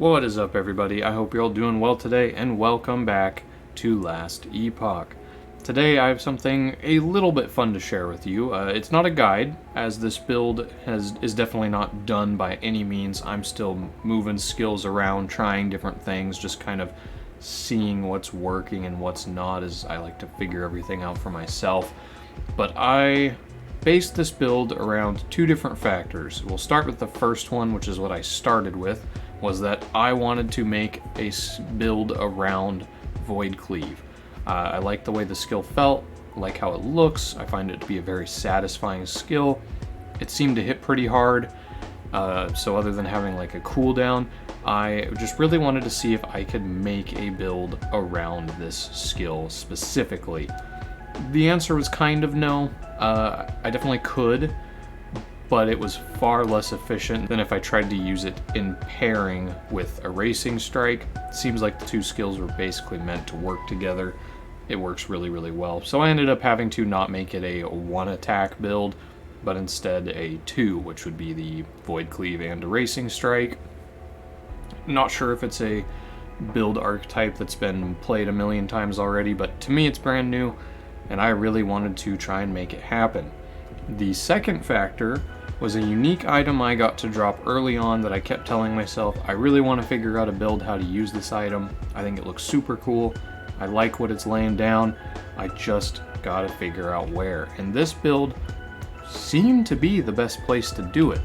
What is up, everybody? I hope you're all doing well today, and welcome back to Last Epoch. Today I have something a little bit fun to share with you. It's not a guide, as this build is definitely not done by any means. I'm still moving skills around, trying different things, just kind of seeing what's working and what's not, as I like to figure everything out for myself. But I based this build around two different factors. We'll start with the first one, which is what I started with, was that I wanted to make a build around Void Cleave. I like the way the skill felt, like how it looks. I find it to be a very satisfying skill. It seemed to hit pretty hard, so other than having like a cooldown, I just really wanted to see if I could make a build around this skill specifically. The answer was kind of no. I definitely could, but it was far less efficient than if I tried to use it in pairing with Erasing Strike. It seems like the two skills were basically meant to work together. It works really, really well. So I ended up having to not make it a one attack build, but instead a two, which would be the Void Cleave and Erasing Strike. Not sure if it's a build archetype that's been played a million times already, but to me it's brand new, and I really wanted to try and make it happen. The second factor was a unique item I got to drop early on that I kept telling myself, I really want to figure out a build how to use this item. I think it looks super cool. I like what it's laying down. I just gotta figure out where. And this build seemed to be the best place to do it.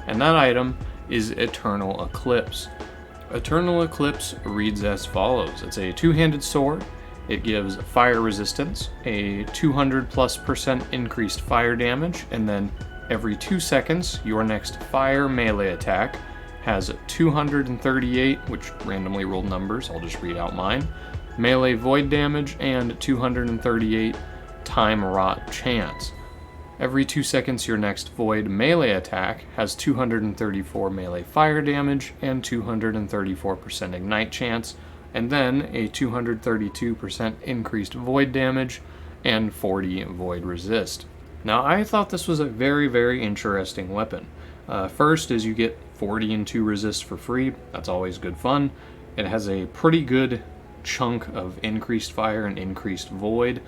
And that item is Eternal Eclipse. Eternal Eclipse reads as follows. It's a two-handed sword. It gives fire resistance, a 200+% increased fire damage, and then every 2 seconds, your next fire melee attack has 238, which randomly rolled numbers, I'll just read out mine, melee void damage, and 238 time rot chance. Every 2 seconds, your next void melee attack has 234 melee fire damage and 234% ignite chance, and then a 232% increased void damage and 40 void resist. Now, I thought this was a very, very interesting weapon. First is you get 40 and 2 resist for free. That's always good fun. It has a pretty good chunk of increased fire and increased void,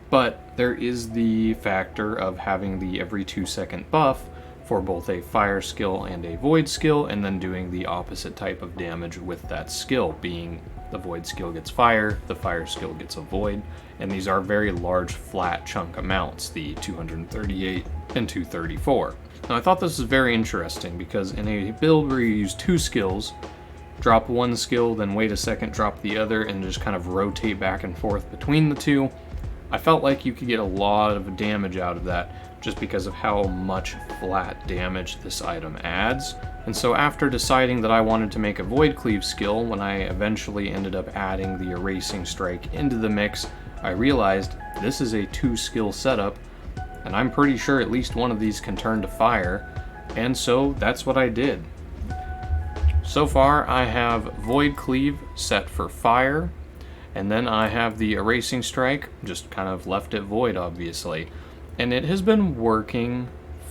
but there is the factor of having the every 2 second buff for both a fire skill and a void skill, and then doing the opposite type of damage with that skill, being the void skill gets fire, the fire skill gets a void, and these are very large flat chunk amounts, the 238 and 234. Now, I thought this was very interesting because in a build where you use two skills, drop one skill, then wait a second, drop the other, and just kind of rotate back and forth between the two, I felt like you could get a lot of damage out of that just because of how much flat damage this item adds. And so after deciding that I wanted to make a Void Cleave skill, when I eventually ended up adding the Erasing Strike into the mix, I realized this is a two skill setup, and I'm pretty sure at least one of these can turn to fire, and so that's what I did. So far I have Void Cleave set for fire, and then I have the Erasing Strike, just kind of left it void obviously, and it has been working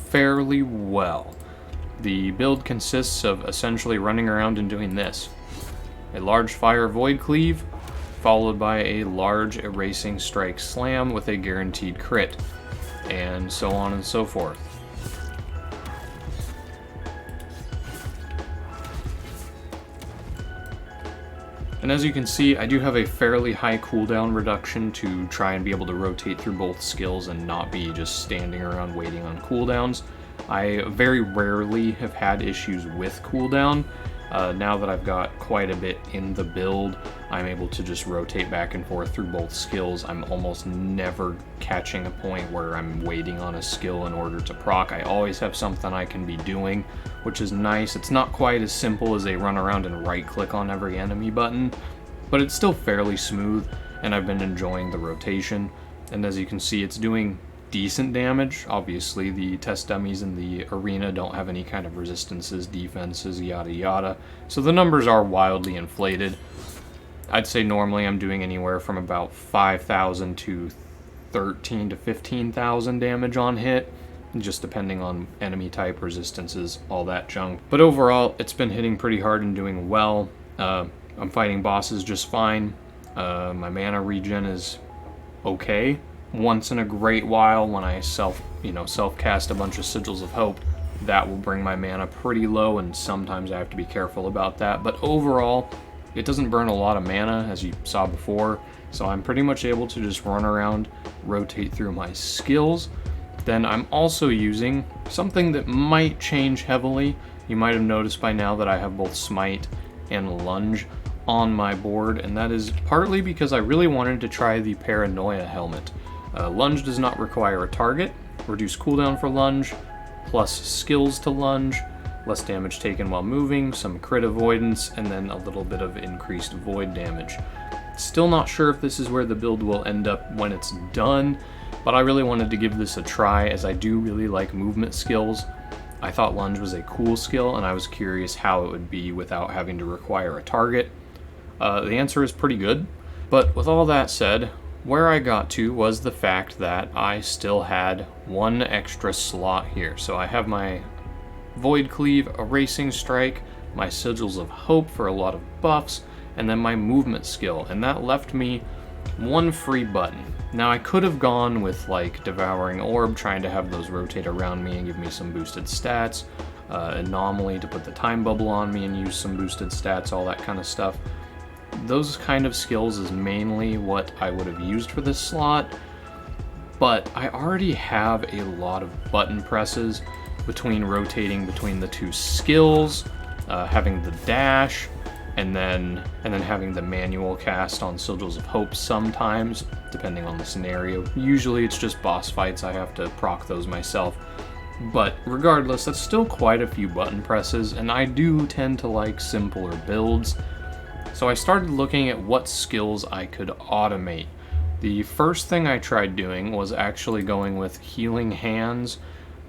fairly well. The build consists of essentially running around and doing this. A large fire Void Cleave, followed by a large Erasing Strike slam with a guaranteed crit, and so on and so forth. And as you can see, I do have a fairly high cooldown reduction to try and be able to rotate through both skills and not be just standing around waiting on cooldowns. I very rarely have had issues with cooldown. Now that I've got quite a bit in the build, I'm able to just rotate back and forth through both skills. I'm almost never catching a point where I'm waiting on a skill in order to proc. I always have something I can be doing, which is nice. It's not quite as simple as a run around and right click on every enemy button, but it's still fairly smooth, and I've been enjoying the rotation. And as you can see, it's doing decent damage. Obviously, the test dummies in the arena don't have any kind of resistances, defenses, yada yada, so the numbers are wildly inflated. I'd say normally I'm doing anywhere from about 5,000 to 13 to 15,000 damage on hit, just depending on enemy type, resistances, all that junk. But overall, it's been hitting pretty hard and doing well. I'm fighting bosses just fine. My mana regen is okay. Once in a great while, when I self-cast a bunch of Sigils of Hope, that will bring my mana pretty low, and sometimes I have to be careful about that. But overall, it doesn't burn a lot of mana, as you saw before, so I'm pretty much able to just run around, rotate through my skills. Then I'm also using something that might change heavily. You might have noticed by now that I have both Smite and Lunge on my board, and that is partly because I really wanted to try the Paranoia helmet. Lunge does not require a target, reduce cooldown for Lunge, plus skills to Lunge, less damage taken while moving, some crit avoidance, and then a little bit of increased void damage. Still not sure if this is where the build will end up when it's done, but I really wanted to give this a try, as I do really like movement skills. I thought Lunge was a cool skill, and I was curious how it would be without having to require a target. The answer is pretty good, but with all that said, where I got to was the fact that I still had one extra slot here. So I have my Void Cleave, Erasing Strike, my Sigils of Hope for a lot of buffs, and then my movement skill, and that left me one free button. Now I could have gone with like Devouring Orb, trying to have those rotate around me and give me some boosted stats, Anomaly to put the time bubble on me and use some boosted stats, all that kind of stuff. Those kind of skills is mainly what I would have used for this slot, but I already have a lot of button presses between rotating between the two skills, having the dash, and then having the manual cast on Sigils of Hope sometimes, depending on the scenario. Usually it's just boss fights, I have to proc those myself. But regardless, that's still quite a few button presses, and I do tend to like simpler builds. So I started looking at what skills I could automate. The first thing I tried doing was actually going with Healing Hands,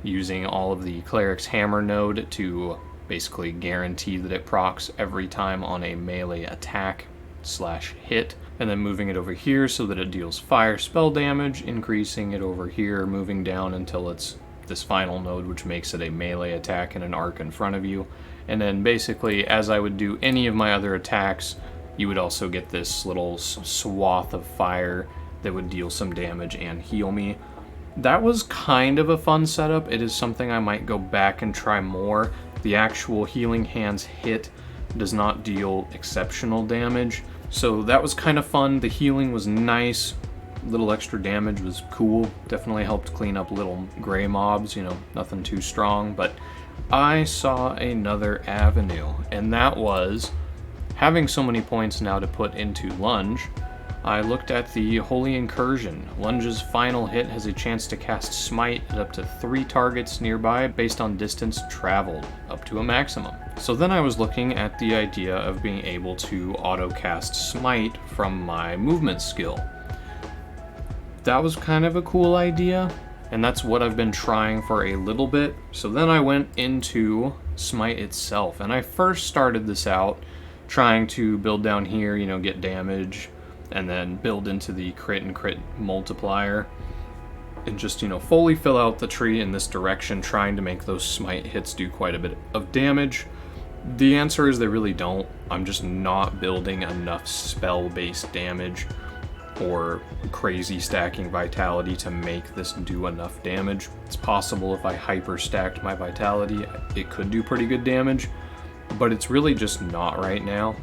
using all of the Cleric's Hammer node to basically guarantee that it procs every time on a melee attack / hit, and then moving it over here so that it deals fire spell damage, increasing it over here, moving down until it's this final node, which makes it a melee attack in an arc in front of you. And then basically, as I would do any of my other attacks, you would also get this little swath of fire that would deal some damage and heal me. That was kind of a fun setup. It is something I might go back and try more. The actual Healing Hands hit does not deal exceptional damage, so that was kind of fun. The healing was nice. Little extra damage was cool. Definitely helped clean up little gray mobs, nothing too strong. But I saw another avenue, and that was having so many points now to put into Lunge. I looked at the Holy Incursion. Lunge's final hit has a chance to cast Smite at up to 3 targets nearby based on distance traveled, up to a maximum. So then I was looking at the idea of being able to auto-cast Smite from my movement skill. That was kind of a cool idea, and that's what I've been trying for a little bit. So then I went into Smite itself, and I first started this out trying to build down here, get damage, and then build into the crit and crit multiplier, and just, fully fill out the tree in this direction, trying to make those Smite hits do quite a bit of damage. The answer is they really don't. I'm just not building enough spell-based damage or crazy stacking vitality to make this do enough damage. It's possible if I hyper stacked my vitality, it could do pretty good damage, but it's really just not right now.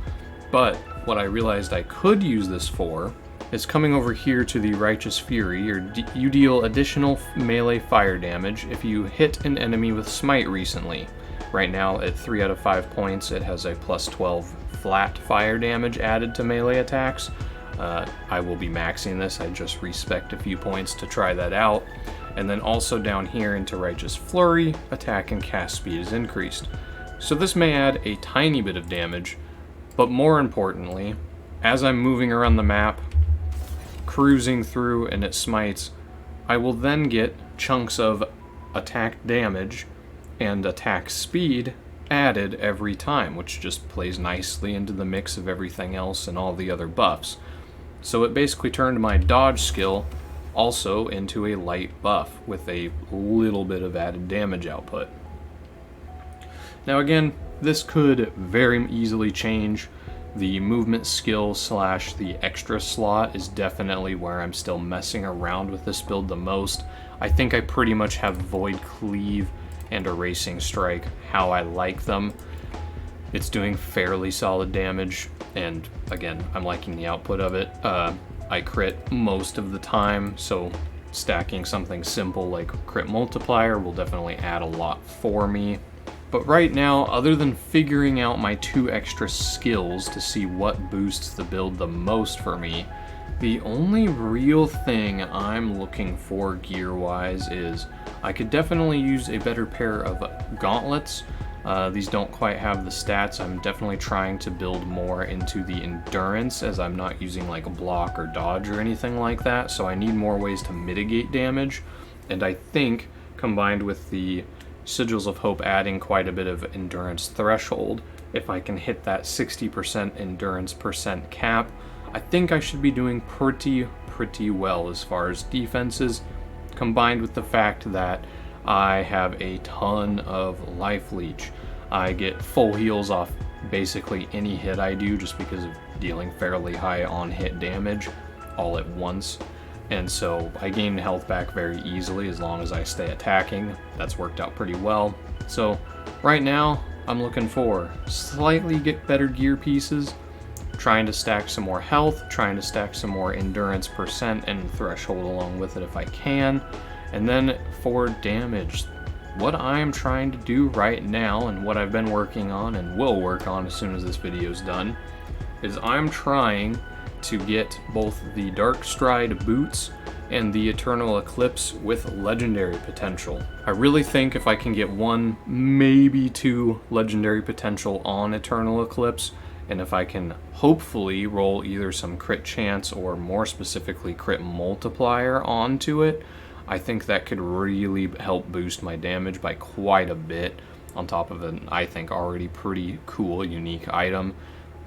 But what I realized I could use this for is coming over here to the Righteous Fury. You deal additional melee fire damage if you hit an enemy with Smite recently. Right now at 3 out of 5 points it has a plus 12 flat fire damage added to melee attacks. I will be maxing this, I just respect a few points to try that out. And then also down here into Righteous Flurry, attack and cast speed is increased. So this may add a tiny bit of damage, but more importantly, as I'm moving around the map, cruising through and it smites, I will then get chunks of attack damage and attack speed added every time, which just plays nicely into the mix of everything else and all the other buffs. So it basically turned my dodge skill also into a light buff with a little bit of added damage output. Now again, this could very easily change. The movement skill slash the extra slot is definitely where I'm still messing around with this build the most. I think I pretty much have Void Cleave and Erasing Strike how I like them. It's doing fairly solid damage, and again, I'm liking the output of it. I crit most of the time, so stacking something simple like Crit Multiplier will definitely add a lot for me. But right now, other than figuring out my 2 extra skills to see what boosts the build the most for me, the only real thing I'm looking for gear-wise is I could definitely use a better pair of gauntlets. These don't quite have the stats. I'm definitely trying to build more into the endurance, as I'm not using like a block or dodge or anything like that, so I need more ways to mitigate damage. And I think, combined with the Sigils of Hope adding quite a bit of endurance threshold, if I can hit that 60% endurance percent cap, I think I should be doing pretty well as far as defenses, combined with the fact that I have a ton of life leech. I get full heals off basically any hit I do just because of dealing fairly high on hit damage all at once. And so I gain health back very easily as long as I stay attacking. That's worked out pretty well. So right now I'm looking for slightly get better gear pieces, trying to stack some more health, trying to stack some more endurance percent and threshold along with it if I can. And then for damage, what I'm trying to do right now and what I've been working on and will work on as soon as this video is done is I'm trying to get both the Dark Stride boots and the Eternal Eclipse with legendary potential. I really think if I can get 1, maybe 2 legendary potential on Eternal Eclipse, and if I can hopefully roll either some crit chance or more specifically crit multiplier onto it, I think that could really help boost my damage by quite a bit, on top of an, I think, already pretty cool, unique item.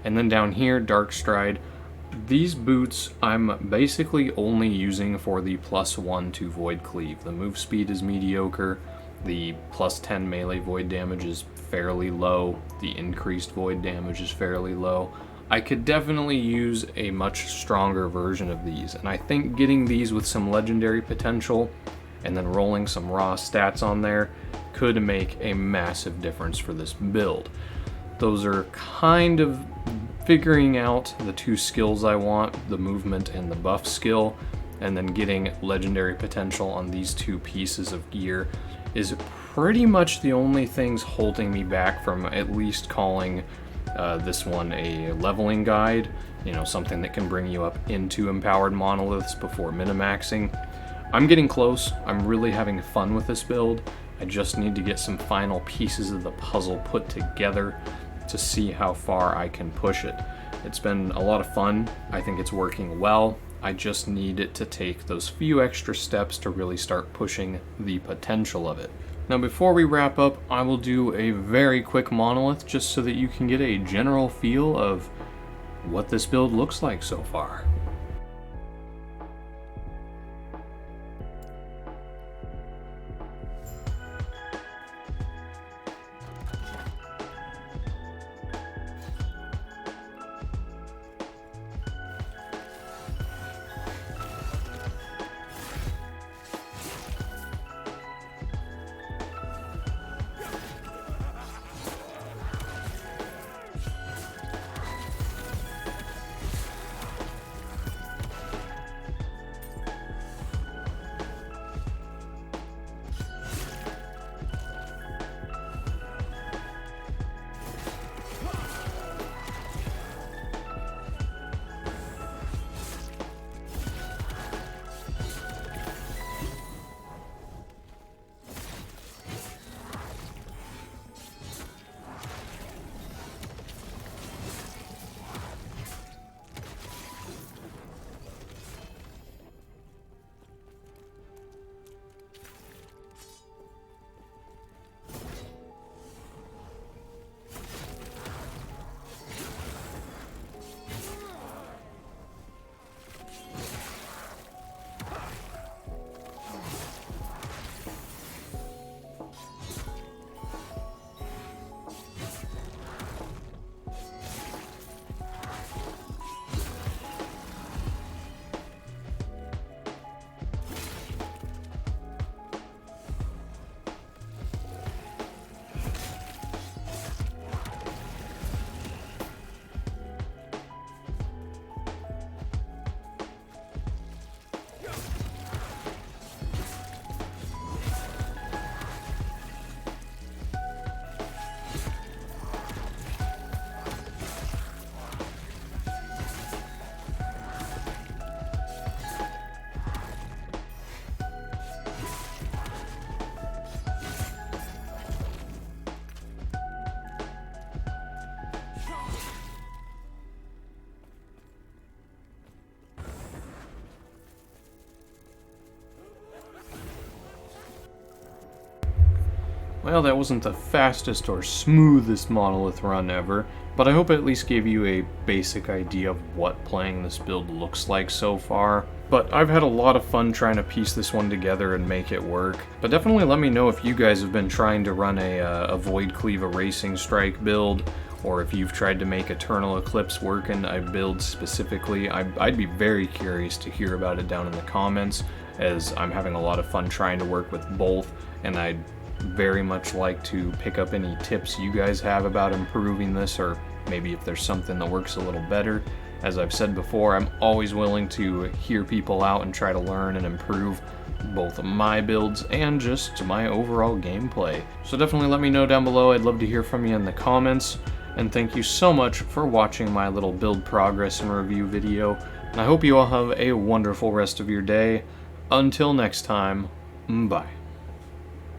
And then down here, Dark Stride. These boots I'm basically only using for the +1 to Void Cleave. The move speed is mediocre, the +10 melee void damage is fairly low, the increased void damage is fairly low. I could definitely use a much stronger version of these, and I think getting these with some legendary potential and then rolling some raw stats on there could make a massive difference for this build. Those are kind of figuring out the 2 skills I want, the movement and the buff skill, and then getting legendary potential on these 2 pieces of gear is pretty much the only things holding me back from at least calling this one a leveling guide, you know, something that can bring you up into empowered monoliths before minimaxing. I'm getting close. I'm really having fun with this build. I just need to get some final pieces of the puzzle put together to see how far I can push it. It's been a lot of fun. I think it's working well. I just need it to take those few extra steps to really start pushing the potential of it. Now before we wrap up, I will do a very quick monolith just so that you can get a general feel of what this build looks like so far. Well, that wasn't the fastest or smoothest monolith run ever, but I hope it at least gave you a basic idea of what playing this build looks like so far. But I've had a lot of fun trying to piece this one together and make it work. But definitely let me know if you guys have been trying to run a Void Cleave, a Racing Strike build, or if you've tried to make Eternal Eclipse work in a build specifically. I'd be very curious to hear about it down in the comments, as I'm having a lot of fun trying to work with both, and I'd very much like to pick up any tips you guys have about improving this, or maybe if there's something that works a little better. As I've said before, I'm always willing to hear people out and try to learn and improve both my builds and just my overall gameplay. So definitely let me know down below. I'd love to hear from you in the comments. And thank you so much for watching my little build progress and review video. And I hope you all have a wonderful rest of your day. Until next time, bye.